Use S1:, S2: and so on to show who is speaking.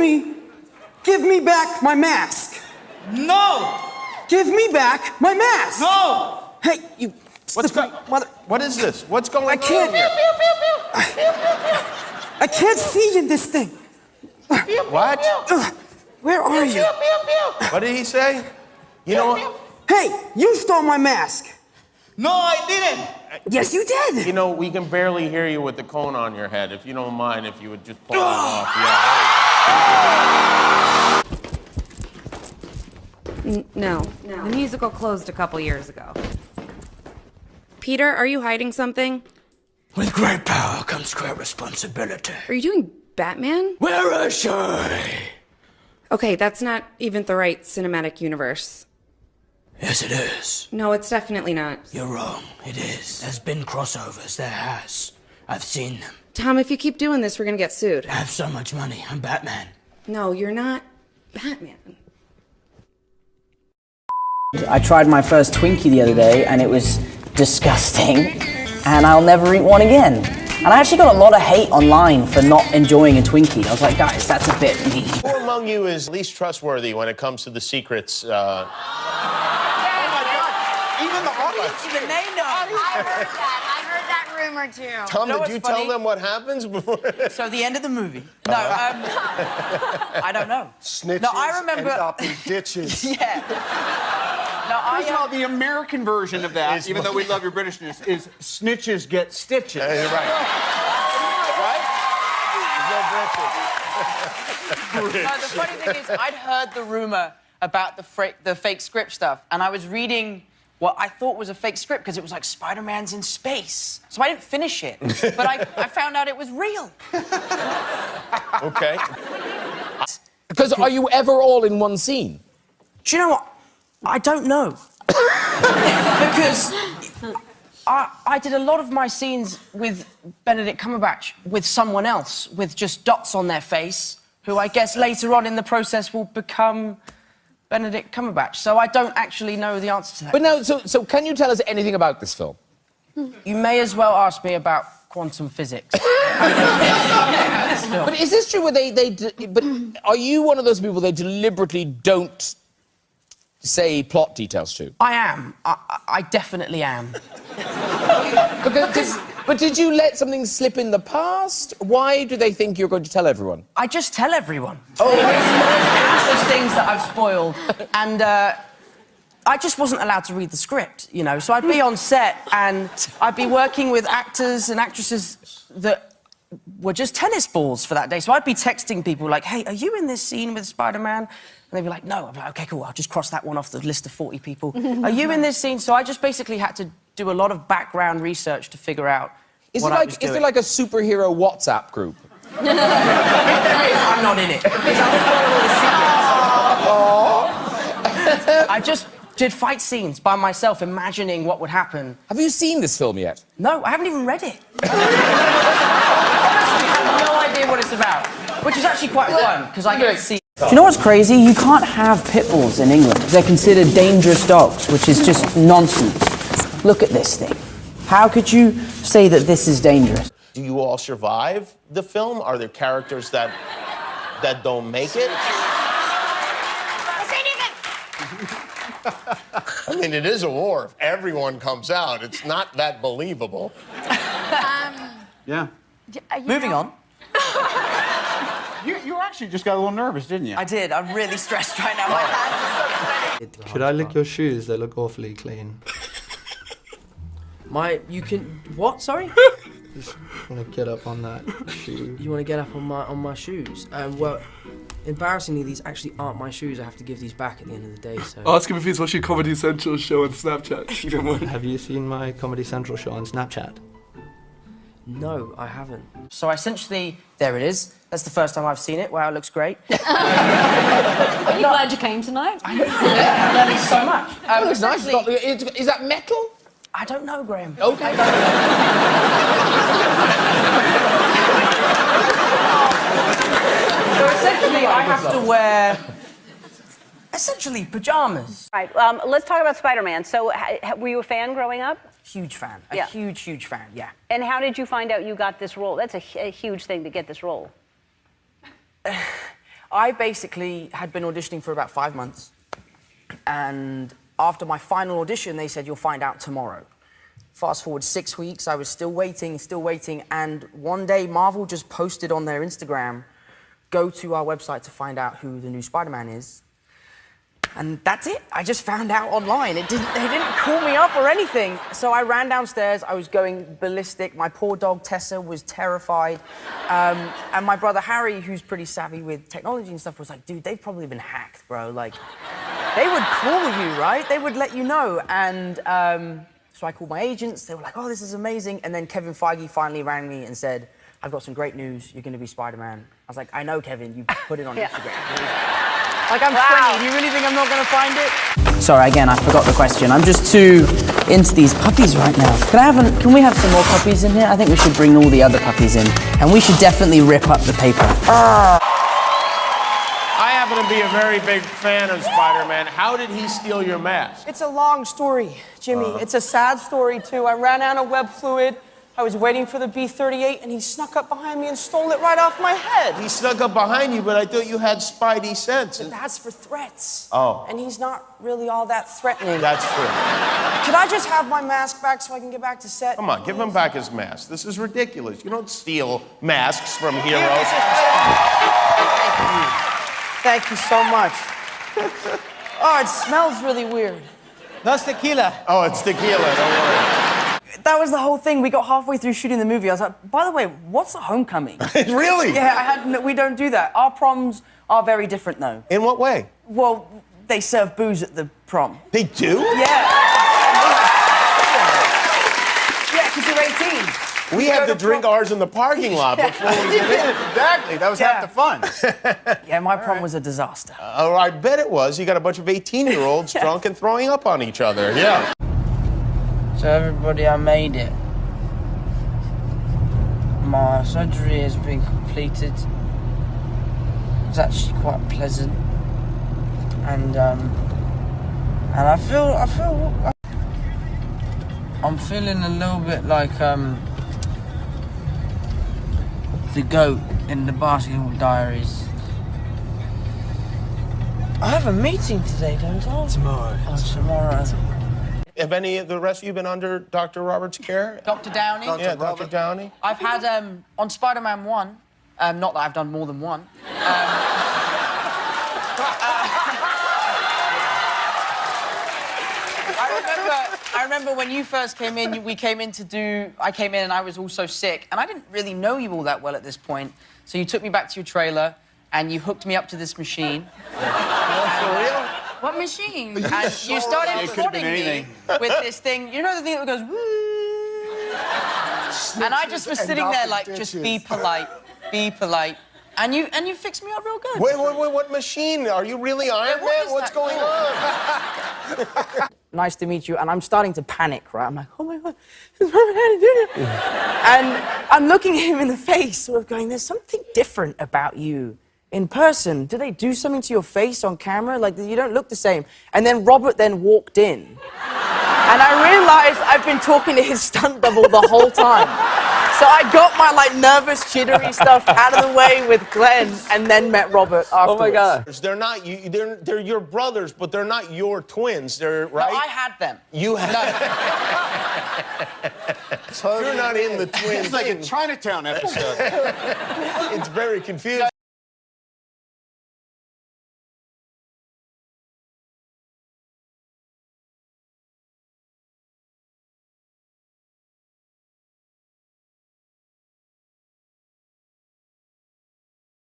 S1: me, give me back my mask.
S2: No!
S1: Give me back my mask.
S2: No!
S1: Hey, you... Mother...
S3: What is this? What's going on
S1: I can't...
S3: here?
S1: I can't see in this thing.
S3: What?
S1: Where are you?
S3: What did he say? You know what?
S1: Hey, you stole my mask.
S2: No, I didn't.
S1: Yes, you did.
S3: You know, we can barely hear you with the cone on your head. If you don't mind, if you would just pull it off. Yeah.
S4: No. The musical closed a couple years ago. Peter, are you hiding something?
S5: With great power comes great responsibility.
S4: Are you doing Batman?
S5: Where is she?
S4: Okay, that's not even the right cinematic universe.
S5: Yes, it is.
S4: No, it's definitely not.
S5: You're wrong. It is. There's been crossovers. There has. I've seen them.
S4: Tom, if you keep doing this, we're gonna get sued.
S5: I have so much money. I'm Batman.
S4: No, you're not Batman.
S6: I tried my first Twinkie the other day and it was disgusting and I'll never eat one again. And I actually got a lot of hate online for not enjoying a Twinkie. I was like, guys, that's a bit mean.
S3: Who among you is least trustworthy when it comes to the secrets?
S2: Oh my God! Even the audience.
S7: Even they know. I heard that rumor too.
S3: Tom, did you tell them what happens before?
S7: So the end of the movie. No, I don't know.
S8: Snitches
S7: No, I remember.
S8: end up in ditches.
S7: Yeah. No,
S2: First of all, the American version of that, even though we love your Britishness, is snitches get stitches.
S3: You're right.
S7: No, the funny thing is, I'd heard the rumor about the fake script stuff, and I was reading what I thought was a fake script because it was like Spider-Man's in space. So I didn't finish it, but I found out it was real.
S3: Okay.
S9: Because are you ever all in one scene?
S7: Do you know what? I don't know. Because I did a lot of my scenes with Benedict Cumberbatch with someone else, with just dots on their face, who I guess later on in the process will become Benedict Cumberbatch. So I don't actually know the answer to that.
S9: But now, so can you tell us anything about this film?
S7: You may as well ask me about quantum physics.
S9: But is this true where but are you one of those people they deliberately don't say plot details to?
S7: I am. I definitely am.
S9: But did you let something slip in the past? Why do they think you're going to tell everyone?
S7: I just tell everyone. Oh, there's things that I've spoiled, and I just wasn't allowed to read the script, you know. So I'd be on set, and I'd be working with actors and actresses that were just tennis balls for that day. So I'd be texting people like, "Hey, are you in this scene with Spider-Man?" And they'd be like, "No." I'm like, "Okay, cool. I'll just cross that one off the list of 40 people." "Are you in this scene?" So I just basically had to do a lot of background research to figure out what I was doing.
S9: Is there like a superhero WhatsApp group?
S7: If there is, I'm not in it. Because I'll spoil all the secrets. I just did fight scenes by myself, imagining what would happen.
S9: Have you seen this film yet?
S7: No, I haven't even read it. Honestly, I have no idea what it's about, which is actually quite fun, because I get to see...
S6: Do you know what's crazy? You can't have pit bulls in England. They're considered dangerous dogs, which is just nonsense. Look at this thing. How could you say that this is dangerous?
S3: Do you all survive the film? Are there characters that don't make it? I mean, it is a war. If everyone comes out, it's not that believable.
S2: Yeah.
S7: Moving on.
S2: You actually just got a little nervous, didn't you?
S7: I did. I'm really stressed right now. My hands are so sweaty.
S8: Could I lick your shoes? They look awfully clean.
S10: You can, what, sorry?
S8: Just want to get up on that shoe.
S10: You want to get up on my shoes? Well, embarrassingly, these actually aren't my shoes. I have to give these back at the end of the day, so...
S11: Ask him if he's watching Comedy Central show on Snapchat.
S8: Have you seen my Comedy Central show on Snapchat?
S10: No, I haven't.
S7: So essentially, there it is. That's the first time I've seen it. Wow, it looks great.
S12: Are you glad you came tonight?
S7: I'm learning so much.
S9: It looks nice. Is that metal?
S7: I don't know, Graham.
S9: Okay.
S7: So essentially, I have to wear... essentially, pyjamas.
S12: Right, let's talk about Spider-Man. So, were you a fan growing up?
S7: Huge fan.
S12: Yeah.
S7: A huge fan, yeah.
S12: And how did you find out you got this role? That's a huge thing to get this role.
S7: I basically had been auditioning for about 5 months, and after my final audition, they said, you'll find out tomorrow. Fast forward 6 weeks, I was still waiting, and one day Marvel just posted on their Instagram, go to our website to find out who the new Spider-Man is. And that's it. I just found out online. They didn't call me up or anything. So I ran downstairs. I was going ballistic. My poor dog, Tessa, was terrified. And my brother, Harry, who's pretty savvy with technology and stuff, was like, dude, they've probably been hacked, bro. Like, they would call you, right? They would let you know. And so I called my agents. They were like, oh, this is amazing. And then Kevin Feige finally rang me and said, I've got some great news. You're going to be Spider-Man. I was like, I know, Kevin. You put it on Instagram. Like, I'm 20. Do you really think I'm not going to find it?
S6: Sorry, again, I forgot the question. I'm just too into these puppies right now. Can we have some more puppies in here? I think we should bring all the other puppies in. And we should definitely rip up the paper.
S3: I happen to be a very big fan of Spider-Man. How did he steal your mask?
S7: It's a long story, Jimmy. It's a sad story, too. I ran out of web fluid. I was waiting for the B-38, and he snuck up behind me and stole it right off my head.
S3: He snuck up behind you, but I thought you had spidey sense.
S7: But that's for threats.
S3: Oh.
S7: And he's not really all that threatening.
S3: That's true.
S7: Could I just have my mask back so I can get back to set?
S3: Come on, give him back his mask. This is ridiculous. You don't steal masks from heroes.
S7: Thank you so much. Oh, it smells really weird.
S1: That's tequila.
S3: Oh, it's tequila, don't worry.
S7: That was the whole thing. We got halfway through shooting the movie. I was like, by the way, what's a homecoming?
S3: Really?
S7: Yeah, we don't do that. Our proms are very different, though.
S3: In what way?
S7: Well, they serve booze at the prom.
S3: They do?
S7: Yeah. Yeah, because you're 18.
S3: We have to drink ours in the parking lot before we get in.
S2: Exactly, that was half the fun.
S7: Yeah, my prom was a disaster.
S3: Oh, I bet it was. You got a bunch of 18-year-olds drunk and throwing up on each other. Yeah.
S10: So everybody, I made it. My surgery has been completed. It's actually quite pleasant, and I feel I'm feeling a little bit like the goat in the Basketball Diaries. I have a meeting today, don't I?
S5: Tomorrow.
S10: Oh, tomorrow.
S3: Have any of the rest of you been under Dr. Robert's care?
S7: Dr. Downey?
S3: Yeah, Dr. Downey.
S7: I've had, on Spider-Man 1, not that I've done more than one. I remember when you first came in, I came in and I was also sick, and I didn't really know you all that well at this point, so you took me back to your trailer, and you hooked me up to this machine.
S3: For real?
S4: What machine?
S7: And you started prodding me with this thing, you know the thing that goes, woo? And I just was sitting there like, just be polite, be polite. And you fixed me up real good.
S3: Wait, what machine? Are you really Iron Man? What's going on?
S7: Nice to meet you, and I'm starting to panic, right? I'm like, oh my God, it's Robert Downey Jr. And I'm looking at him in the face, sort of going, there's something different about you. In person, do they do something to your face on camera? Like, you don't look the same. And then Robert then walked in. And I realized I've been talking to his stunt double the whole time. So I got my, like, nervous, jittery stuff out of the way with Glenn and then met Robert afterwards.
S10: Oh, my God.
S3: They're not you. They're your brothers, but they're not your twins. They're right.
S7: No, I had them.
S3: You had. You're not in the twins.
S2: It's like a Chinatown episode.
S3: It's very confusing.